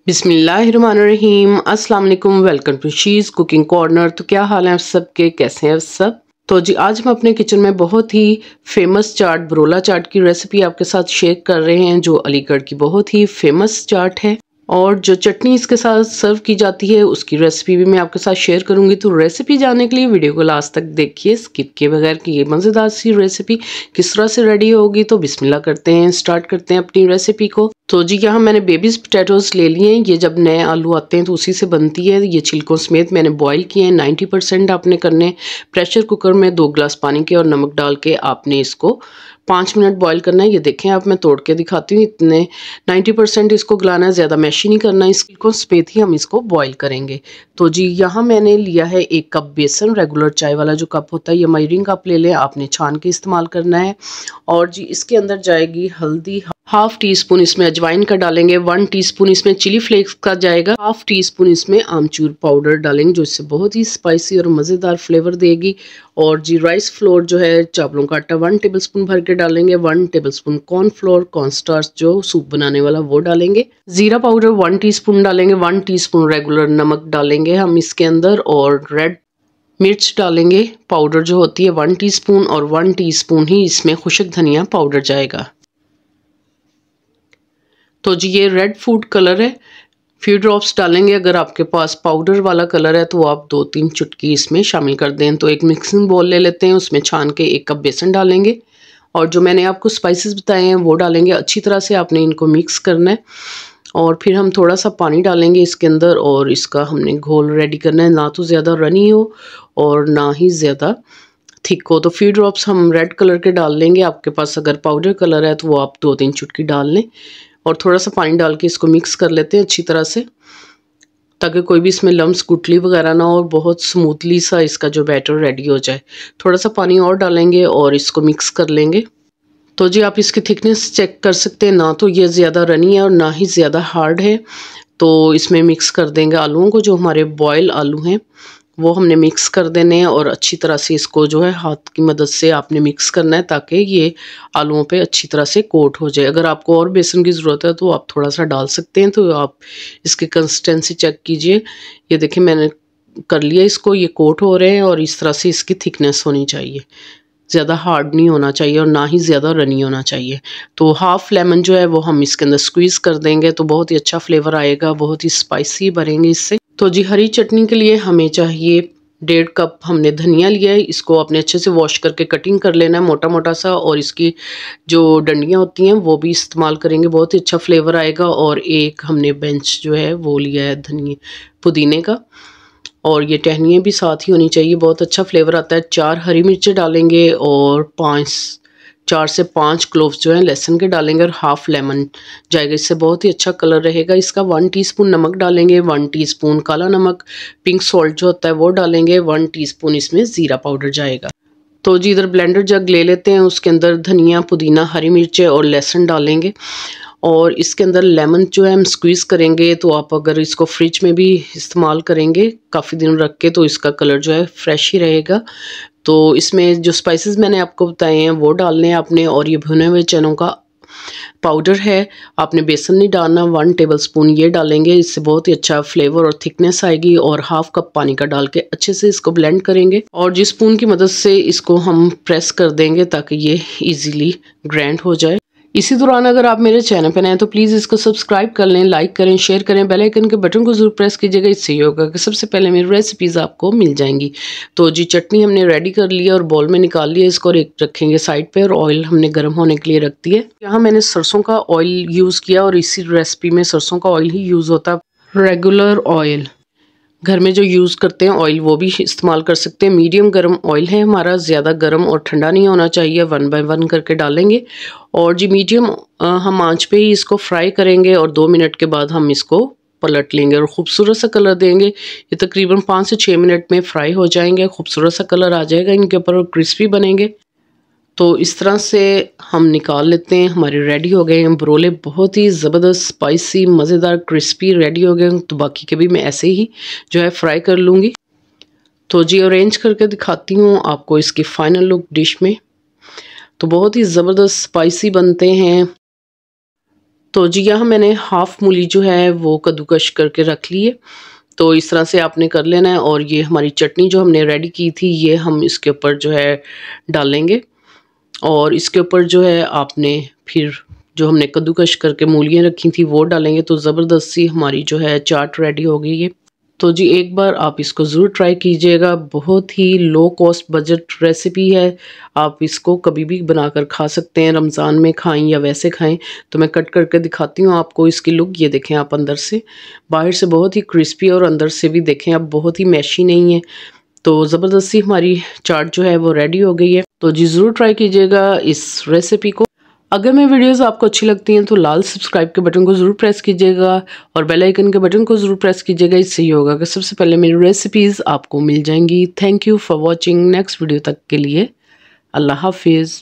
बिस्मिल्लाहिर्रहमानिर्रहीम। अस्सलाम वालेकुम। Welcome to she's cooking corner. तो क्या हाल है आप सबके, कैसे हैं आप सब? तो जी आज हम अपने किचन में बहुत ही फेमस चाट बरोला चाट की रेसिपी आपके साथ शेयर कर रहे हैं, जो अलीगढ़ की बहुत ही फेमस चाट है। और जो चटनी इसके साथ सर्व की जाती है उसकी रेसिपी भी मैं आपके साथ शेयर करूंगी। तो रेसिपी जानने के लिए वीडियो को लास्ट तक देखिए स्किप किए बगैर कि ये मज़ेदार सी रेसिपी किस तरह से रेडी होगी। तो बिस्मिल्लाह करते हैं, स्टार्ट करते हैं अपनी रेसिपी को। तो जी यहाँ मैंने बेबीज पोटैटोज़ ले लिए हैं। ये जब नए आलू आते हैं तो उसी से बनती है। ये छिलकों समेत मैंने बॉईल किए हैं। 90% आपने करने। प्रेशर कुकर में 2 गिलास पानी के और नमक डाल के आपने इसको 5 मिनट बॉईल करना है। ये देखें आप, मैं तोड़ के दिखाती हूँ। इतने 90% इसको गलाना है, ज़्यादा मैशी नहीं करना। इसको समेत ही हम इसको बॉईल करेंगे। तो जी यहाँ मैंने लिया है 1 कप बेसन। रेगुलर चाय वाला जो कप होता है या मेजरिंग कप ले लें, आपने छान के इस्तेमाल करना है। और जी इसके अंदर जाएगी हल्दी, हाफ टी स्पून इसमें अजवाइन का डालेंगे, 1 टीस्पून इसमें चिली फ्लेक्स का जाएगा, हाफ टी स्पून इसमें आमचूर पाउडर डालेंगे जो इससे बहुत ही स्पाइसी और मज़ेदार फ्लेवर देगी। और जी राइस फ्लोर जो है चावलों का आटा 1 टेबलस्पून भर के डालेंगे, 1 टेबलस्पून कॉर्नफ्लोर कॉर्नस्टार्च जो सूप बनाने वाला वो डालेंगे, जीरा पाउडर 1 टीस्पून डालेंगे, 1 टीस्पून रेगुलर नमक डालेंगे हम इसके अंदर, और रेड मिर्च डालेंगे पाउडर जो होती है 1 टीस्पून, और 1 टीस्पून ही इसमें खुशक धनिया पाउडर जाएगा। तो जी ये रेड फूड कलर है, फ्यू ड्रॉप्स डालेंगे। अगर आपके पास पाउडर वाला कलर है तो आप 2-3 चुटकी इसमें शामिल कर दें। तो एक मिक्सिंग बोल ले लेते हैं, उसमें छान के 1 कप बेसन डालेंगे और जो मैंने आपको स्पाइसेस बताए हैं वो डालेंगे। अच्छी तरह से आपने इनको मिक्स करना है और फिर हम थोड़ा सा पानी डालेंगे इसके अंदर और इसका हमने घोल रेडी करना है। ना तो ज़्यादा रनी हो और ना ही ज़्यादा थिक हो। तो फ्यू ड्रॉप्स हम रेड कलर के डाल लेंगे। आपके पास अगर पाउडर कलर है तो वो आप 2-3 चुटकी डाल लें और थोड़ा सा पानी डाल के इसको मिक्स कर लेते हैं अच्छी तरह से, ताकि कोई भी इसमें लम्स गुठली वगैरह ना हो और बहुत स्मूथली सा इसका जो बैटर रेडी हो जाए। थोड़ा सा पानी और डालेंगे और इसको मिक्स कर लेंगे। तो जी आप इसकी थिकनेस चेक कर सकते हैं, ना तो ये ज़्यादा रनी है और ना ही ज़्यादा हार्ड है। तो इसमें मिक्स कर देंगे आलूओं को, जो हमारे बॉयल आलू हैं वो हमने मिक्स कर देने हैं और अच्छी तरह से इसको जो है हाथ की मदद से आपने मिक्स करना है ताकि ये आलूओं पे अच्छी तरह से कोट हो जाए। अगर आपको और बेसन की ज़रूरत है तो आप थोड़ा सा डाल सकते हैं। तो आप इसकी कंसिस्टेंसी चेक कीजिए। ये देखिए मैंने कर लिया इसको, ये कोट हो रहे हैं और इस तरह से इसकी थिकनेस होनी चाहिए। ज़्यादा हार्ड नहीं होना चाहिए और ना ही ज़्यादा रनी होना चाहिए। तो हाफ़ लेमन जो है वो हम इसके अंदर स्क्वीज़ कर देंगे तो बहुत ही अच्छा फ्लेवर आएगा, बहुत ही स्पाइसी बनेंगे इससे। तो जी हरी चटनी के लिए हमें चाहिए 1.5 कप हमने धनिया लिया है। इसको आपने अच्छे से वॉश करके कटिंग कर लेना है मोटा मोटा सा, और इसकी जो डंडियाँ होती हैं वो भी इस्तेमाल करेंगे, बहुत ही अच्छा फ्लेवर आएगा। और एक हमने बेंच जो है वो लिया है धनिया पुदीने का, और ये टहनियाँ भी साथ ही होनी चाहिए, बहुत अच्छा फ्लेवर आता है। 4 हरी मिर्चें डालेंगे और 4 से 5 क्लोव्स जो हैं लहसुन के डालेंगे और हाफ लेमन जाएगा, इससे बहुत ही अच्छा कलर रहेगा इसका। 1 टीस्पून नमक डालेंगे, 1 टीस्पून काला नमक, पिंक सॉल्ट जो होता है वो डालेंगे, 1 टीस्पून इसमें ज़ीरा पाउडर जाएगा। तो जी इधर ब्लेंडर जग ले लेते हैं, उसके अंदर धनिया पुदीना हरी मिर्चें और लहसुन डालेंगे और इसके अंदर लेमन जो है हम स्क्वीज़ करेंगे। तो आप अगर इसको फ्रिज में भी इस्तेमाल करेंगे काफ़ी दिन रख के तो इसका कलर जो है फ्रेश ही रहेगा। तो इसमें जो स्पाइसेस मैंने आपको बताए हैं वो डालने हैं आपने, और ये भुने हुए चनों का पाउडर है, आपने बेसन नहीं डालना, 1 टेबलस्पून ये डालेंगे, इससे बहुत ही अच्छा फ्लेवर और थिकनेस आएगी। और हाफ कप पानी का डाल के अच्छे से इसको ब्लेंड करेंगे और जिस स्पून की मदद से इसको हम प्रेस कर देंगे ताकि ये इजीली ग्राइंड हो जाए। इसी दौरान अगर आप मेरे चैनल पर नए हैं तो प्लीज़ इसको सब्सक्राइब कर लें, लाइक करें, शेयर करें, बेल आइकन के बटन को जरूर प्रेस कीजिएगा। इससे ये होगा कि सबसे पहले मेरी रेसिपीज़ आपको मिल जाएंगी। तो जी चटनी हमने रेडी कर लिया और बाउल में निकाल लिया इसको, और एक रखेंगे साइड पे, और ऑयल हमने गर्म होने के लिए रख दिया। यहाँ मैंने सरसों का ऑयल यूज़ किया और इसी रेसिपी में सरसों का ऑयल ही यूज़ होता है। रेगुलर ऑयल घर में जो यूज़ करते हैं ऑयल वो भी इस्तेमाल कर सकते हैं। मीडियम गर्म ऑयल है हमारा, ज़्यादा गर्म और ठंडा नहीं होना चाहिए। 1 बाय 1 करके डालेंगे और जी मीडियम हम आंच पे ही इसको फ्राई करेंगे और 2 मिनट के बाद हम इसको पलट लेंगे और खूबसूरत सा कलर देंगे। ये तकरीबन 5 से 6 मिनट में फ्राई हो जाएंगे, खूबसूरत सा कलर आ जाएगा इनके ऊपर और क्रिस्पी बनेंगे। तो इस तरह से हम निकाल लेते हैं, हमारे रेडी हो गए हैं बरोले, बहुत ही ज़बरदस्त स्पाइसी मज़ेदार क्रिस्पी रेडी हो गए। तो बाकी के भी मैं ऐसे ही जो है फ्राई कर लूँगी। तो जी अरेंज करके दिखाती हूँ आपको इसकी फ़ाइनल लुक डिश में। तो बहुत ही ज़बरदस्त स्पाइसी बनते हैं तो जी यहाँ मैंने हाफ मूली जो है वो कद्दूकश करके रख ली है। तो इस तरह से आपने कर लेना है। और ये हमारी चटनी जो हमने रेडी की थी ये हम इसके ऊपर जो है डालेंगे। और इसके ऊपर जो है आपने फिर जो हमने कद्दूकश करके मूलियाँ रखी थी वो डालेंगे। तो ज़बरदस्त सी हमारी जो है चाट रेडी हो गई है। तो जी एक बार आप इसको ज़रूर ट्राई कीजिएगा। बहुत ही लो कॉस्ट बजट रेसिपी है। आप इसको कभी भी बनाकर खा सकते हैं, रमज़ान में खाएं या वैसे खाएं। तो मैं कट करके दिखाती हूँ आपको इसकी लुक। ये देखें आप, अंदर से, बाहर से बहुत ही क्रिस्पी और अंदर से भी देखें आप बहुत ही मैशी नहीं है। तो ज़बरदस्ती हमारी चाट जो है वो रेडी हो गई है। तो जी ज़रूर ट्राई कीजिएगा इस रेसिपी को। अगर मेरी वीडियोस आपको अच्छी लगती हैं तो लाल सब्सक्राइब के बटन को ज़रूर प्रेस कीजिएगा और बेल आइकन के बटन को ज़रूर प्रेस कीजिएगा। इससे ये होगा कि सबसे पहले मेरी रेसिपीज़ आपको मिल जाएंगी। Thank you for watching. Next video तक के लिए अल्लाह हाफिज़।